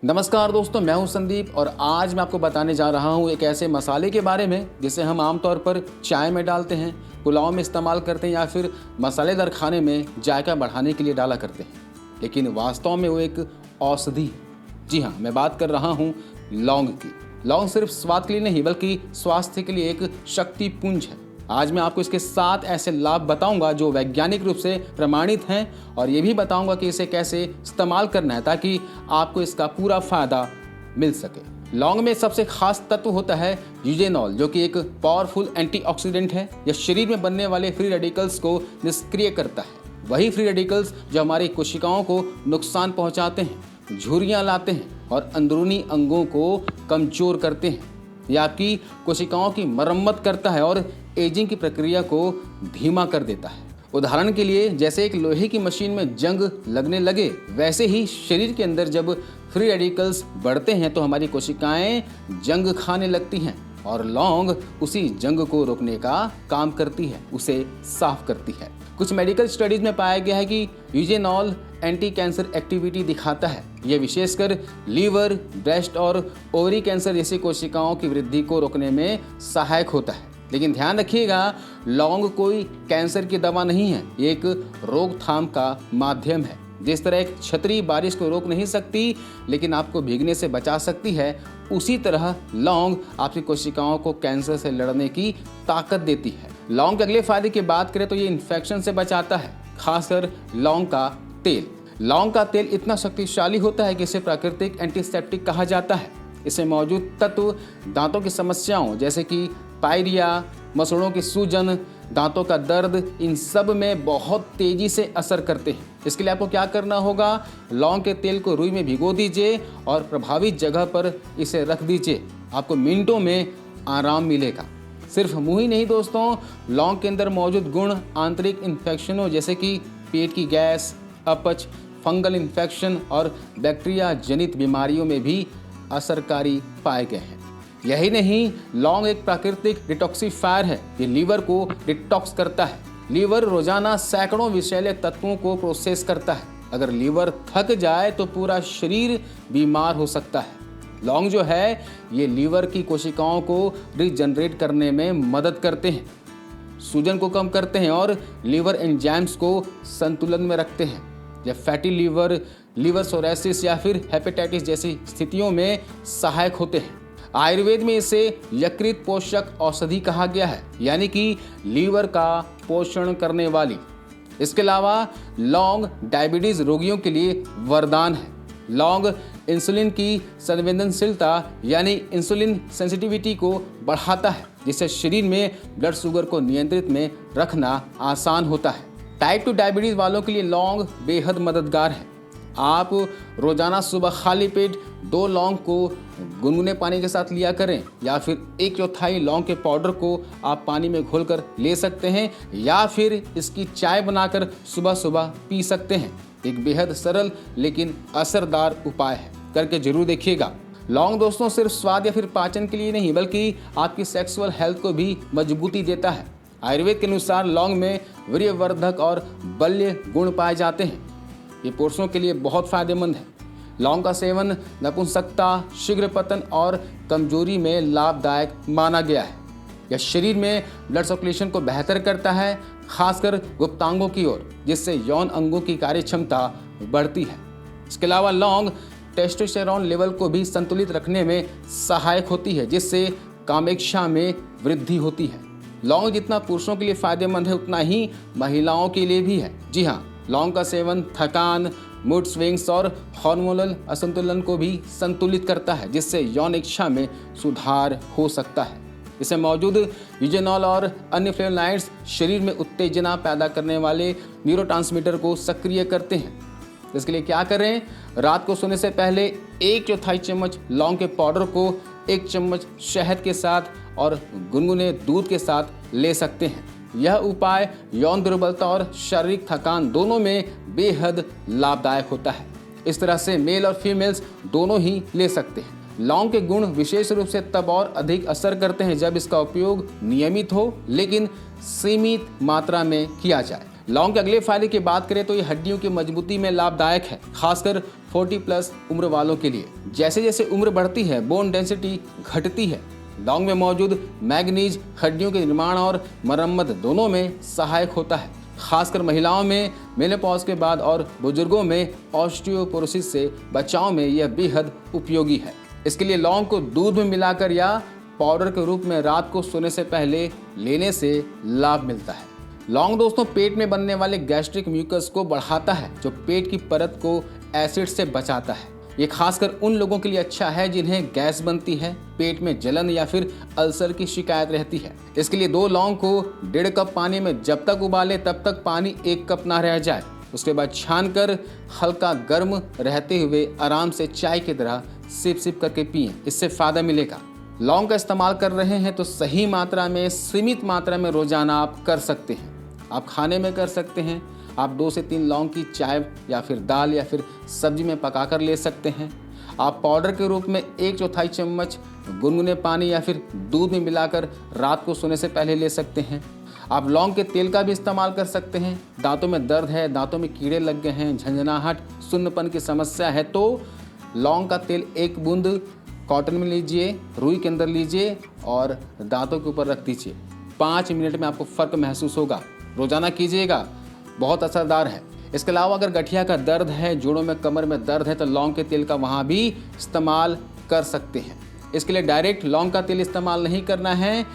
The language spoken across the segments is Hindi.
नमस्कार दोस्तों, मैं हूं संदीप और आज मैं आपको बताने जा रहा हूं एक ऐसे मसाले के बारे में जिसे हम आमतौर पर चाय में डालते हैं, पुलाव में इस्तेमाल करते हैं या फिर मसालेदार खाने में जायका बढ़ाने के लिए डाला करते हैं। लेकिन वास्तव में वो एक औषधि है। जी हाँ, मैं बात कर रहा हूँ लौंग की। लौंग सिर्फ स्वाद के लिए नहीं बल्कि स्वास्थ्य के लिए एक शक्ति पुंज है। आज मैं आपको इसके 7 ऐसे लाभ बताऊंगा जो वैज्ञानिक रूप से प्रमाणित हैं और ये भी बताऊंगा कि इसे कैसे इस्तेमाल करना है ताकि आपको इसका पूरा फायदा मिल सके। लौंग में सबसे खास तत्व होता है यूजेनॉल, जो कि एक पावरफुल एंटीऑक्सीडेंट है। यह शरीर में बनने वाले फ्री रेडिकल्स को निष्क्रिय करता है। वही फ्री रेडिकल्स जो हमारी कोशिकाओं को नुकसान पहुंचाते हैं, झुर्रियां लाते हैं और अंदरूनी अंगों को कमजोर करते हैं। यह आपकी कोशिकाओं की मरम्मत करता है और एजिंग की प्रक्रिया को धीमा कर देता है। उदाहरण के लिए, जैसे एक लोहे की मशीन में जंग लगने लगे, वैसे ही शरीर के अंदर जब फ्री रेडिकल्स बढ़ते हैं तो हमारी कोशिकाएं जंग खाने लगती हैं और लौंग उसी जंग को रोकने का काम करती है, उसे साफ करती है। कुछ मेडिकल स्टडीज में पाया गया है कि यूजेनॉल एंटी कैंसर एक्टिविटी दिखाता है। यह विशेषकर लीवर, ब्रेस्ट और ओवरी कैंसर जैसी कोशिकाओं की वृद्धि को रोकने में सहायक होता है। लेकिन ध्यान रखिएगा, लौंग कोई कैंसर की दवा नहीं है, ये एक रोकथाम का माध्यम है। जिस तरह एक छतरी बारिश को रोक नहीं सकती लेकिन आपको भीगने से बचा सकती है, उसी तरह लौंग आपकी कोशिकाओं को कैंसर से लड़ने की ताकत देती है। लौंग के अगले फायदे की बात करें तो ये इन्फेक्शन से बचाता है, खासकर लौंग का तेल। लौंग का तेल इतना शक्तिशाली होता है कि इसे प्राकृतिक एंटीसेप्टिक कहा जाता है। इसमें मौजूद तत्व दांतों की समस्याओं जैसे कि पायरिया, मसूड़ों की सूजन, दांतों का दर्द, इन सब में बहुत तेजी से असर करते हैं। इसके लिए आपको क्या करना होगा, लौंग के तेल को रुई में भिगो दीजिए और प्रभावित जगह पर इसे रख दीजिए। आपको मिनटों में आराम मिलेगा। सिर्फ मुंह ही नहीं दोस्तों, लौंग के अंदर मौजूद गुण आंतरिक इन्फेक्शनों जैसे कि पेट की गैस, अपच, फंगल इन्फेक्शन और बैक्टीरिया जनित बीमारियों में भी असरकारी पाए गए हैं। यही नहीं, लौंग एक प्राकृतिक डिटॉक्सिफायर है। ये लीवर को डिटॉक्स करता है। लीवर रोजाना सैकड़ों विषैले तत्वों को प्रोसेस करता है। अगर लीवर थक जाए तो पूरा शरीर बीमार हो सकता है। लौंग जो है ये लीवर की कोशिकाओं को रीजनरेट करने में मदद करते हैं, सूजन को कम करते हैं और लीवर एंजाइम्स को संतुलन में रखते हैं। यह फैटी लीवर, लीवर सोरेसिस या फिर हेपेटाइटिस जैसी स्थितियों में सहायक होते हैं। आयुर्वेद में इसे यकृत पोषक औषधि कहा गया है, यानी कि लीवर का पोषण करने वाली। इसके अलावा लौंग डायबिटीज रोगियों के लिए वरदान है। लौंग इंसुलिन की संवेदनशीलता यानी इंसुलिन सेंसिटिविटी को बढ़ाता है, जिससे शरीर में ब्लड शुगर को नियंत्रित में रखना आसान होता है। टाइप 2 डायबिटीज वालों के लिए लौंग बेहद मददगार है। आप रोजाना सुबह खाली पेट 2 लौंग को गुनगुने पानी के साथ लिया करें, या फिर 1/4 लौंग के पाउडर को आप पानी में घोलकर ले सकते हैं, या फिर इसकी चाय बनाकर सुबह सुबह पी सकते हैं। एक बेहद सरल लेकिन असरदार उपाय है, करके जरूर देखिएगा। लौंग दोस्तों सिर्फ स्वाद या फिर पाचन के लिए नहीं बल्कि आपकी सेक्सुअल हेल्थ को भी मजबूती देता है। आयुर्वेद के अनुसार लौंग में वीर्यवर्धक और बल्य गुण पाए जाते हैं। ये पुरुषों के लिए बहुत फायदेमंद है। लौंग का सेवन नपुंसकता, शीघ्र पतन और कमजोरी में लाभदायक माना गया है। यह शरीर में ब्लड सर्कुलेशन को बेहतर करता है, खासकर गुप्तांगों की ओर, जिससे यौन अंगों की कार्य क्षमता बढ़ती है। इसके अलावा लौंग टेस्टोस्टेरोन लेवल को भी संतुलित रखने में सहायक होती है, जिससे कामेच्छा में वृद्धि होती है। लौंग जितना पुरुषों के लिए फायदेमंद है उतना ही महिलाओं के लिए भी है। जी हाँ, लौंग का सेवन थकान, मूड स्विंग्स और हार्मोनल असंतुलन को भी संतुलित करता है, जिससे यौन इच्छा में सुधार हो सकता है। इसमें मौजूद यूजेनॉल और अन्य फ्लेवोनॉइड्स शरीर में उत्तेजना पैदा करने वाले न्यूरोट्रांसमीटर को सक्रिय करते हैं। इसके लिए क्या करें, रात को सोने से पहले 1/4 चम्मच लौंग के पाउडर को 1 चम्मच शहद के साथ और गुनगुने दूध के साथ ले सकते हैं। यह उपाय यौन दुर्बलता और शारीरिक थकान दोनों में बेहद लाभदायक होता है। इस तरह से मेल और फीमेल्स दोनों ही ले सकते हैं। लौंग के गुण विशेष रूप से तब और अधिक असर करते हैं जब इसका उपयोग नियमित हो, लेकिन सीमित मात्रा में किया जाए। लौंग के अगले फायदे की बात करें तो ये हड्डियों की मजबूती में लाभदायक है, खासकर 40+ उम्र वालों के लिए। जैसे जैसे उम्र बढ़ती है बोन डेंसिटी घटती है। लौंग में मौजूद मैग्नीज हड्डियों के निर्माण और मरम्मत दोनों में सहायक होता है, खासकर महिलाओं में मेनोपॉज के बाद और बुजुर्गों में ऑस्टियोपोरोसिस से बचाव में यह बेहद उपयोगी है। इसके लिए लौंग को दूध में मिलाकर या पाउडर के रूप में रात को सोने से पहले लेने से लाभ मिलता है। लौंग दोस्तों पेट में बनने वाले गैस्ट्रिक म्यूकस को बढ़ाता है, जो पेट की परत को एसिड से बचाता है। ये खासकर उन लोगों के लिए अच्छा है जिन्हें गैस बनती है, पेट में जलन या फिर अल्सर की शिकायत रहती है। इसके लिए 2 लौंग को 1.5 कप पानी में जब तक उबाले तब तक पानी 1 कप ना रह जाए। उसके बाद छानकर हल्का गर्म रहते हुए आराम से चाय की तरह सिप सिप करके पिएं, इससे फायदा मिलेगा। लौंग का इस्तेमाल कर रहे हैं तो सही मात्रा में, सीमित मात्रा में रोजाना आप कर सकते हैं। आप खाने में कर सकते हैं। आप 2 से 3 लौंग की चाय या फिर दाल या फिर सब्जी में पकाकर ले सकते हैं। आप पाउडर के रूप में 1/4 चम्मच गुनगुने पानी या फिर दूध में मिलाकर रात को सोने से पहले ले सकते हैं। आप लौंग के तेल का भी इस्तेमाल कर सकते हैं। दांतों में दर्द है, दांतों में कीड़े लग गए हैं, झंझनाहट, सुन्नपन की समस्या है तो लौंग का तेल 1 बूंद कॉटन में लीजिए, रुई के अंदर लीजिए और दांतों के ऊपर रख दीजिए। 5 मिनट में आपको फ़र्क महसूस होगा। रोजाना कीजिएगा, बहुत असरदार है। इसके अलावा अगर गठिया का दर्द है, जोड़ों में, कमर में दर्द है तो लौंग के तेल का वहाँ भी इस्तेमाल कर सकते हैं। इसके लिए डायरेक्ट लौंग का तेल इस्तेमाल नहीं करना है।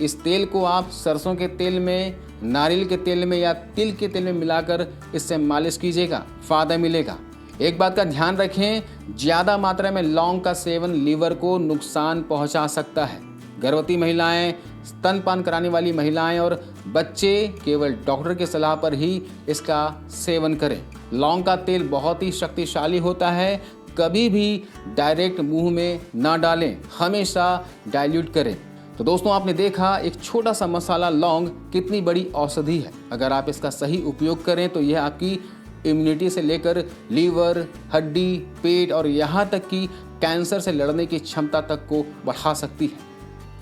इस तेल को आप सरसों के तेल में, नारियल के तेल में या तिल के तेल में मिलाकर इससे मालिश कीजिएगा, फ़ायदा मिलेगा। एक बात का ध्यान रखें, ज़्यादा मात्रा में लौंग का सेवन लीवर को नुकसान पहुंचा सकता है। गर्भवती महिलाएं, स्तनपान कराने वाली महिलाएं और बच्चे केवल डॉक्टर की सलाह पर ही इसका सेवन करें। लौंग का तेल बहुत ही शक्तिशाली होता है, कभी भी डायरेक्ट मुंह में ना डालें, हमेशा डाइल्यूट करें। तो दोस्तों आपने देखा एक छोटा सा मसाला लौंग कितनी बड़ी औषधि है। अगर आप इसका सही उपयोग करें तो यह आपकी इम्यूनिटी से लेकर लीवर, हड्डी, पेट और यहाँ तक कि कैंसर से लड़ने की क्षमता तक को बढ़ा सकती है।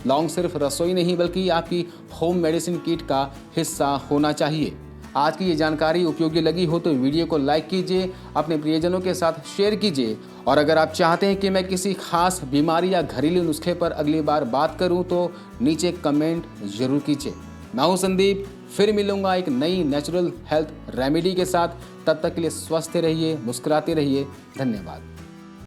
लौंग सिर्फ रसोई नहीं बल्कि आपकी होम मेडिसिन किट का हिस्सा होना चाहिए। आज की ये जानकारी उपयोगी लगी हो तो वीडियो को लाइक कीजिए, अपने प्रियजनों के साथ शेयर कीजिए और अगर आप चाहते हैं कि मैं किसी खास बीमारी या घरेलू नुस्खे पर अगली बार बात करूं तो नीचे कमेंट जरूर कीजिए। मैं हूं संदीप, फिर मिलूंगा एक नई नेचुरल हेल्थ रेमेडी के साथ। तब तक के लिए स्वस्थ रहिए, मुस्कुराते रहिए। धन्यवाद।